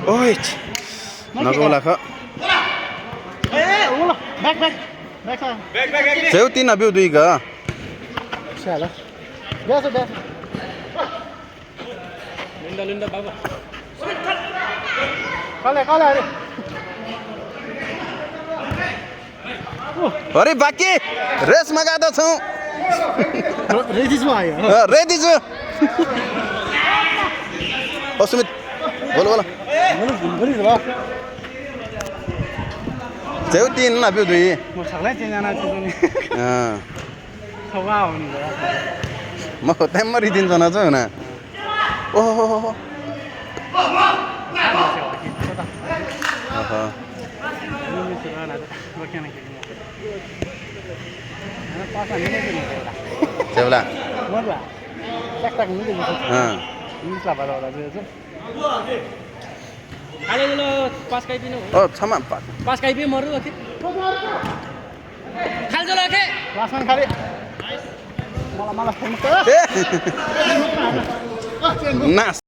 Ôi, nó go là khó. Chéo tin là biểu tùy cả. Linda baba. Kale. अरे बाकी race मगादा छौं रेडीमा आयो ready छु ओ सुमित बोल चेउ तीन ना बिउ दुई म सक्लै तीनजना छु नि सवा हुनु म टाइम मरि तीनजना छु हैन ओहो Sebelah. Mana? Tak ni tu. Ini selapa dah tu. Kali dulu pas kai pinu. Oh, sama empat. Pas kai pinu maru lagi. Khal dulu lagi. Langsung kali. Malah phone ke. Nas.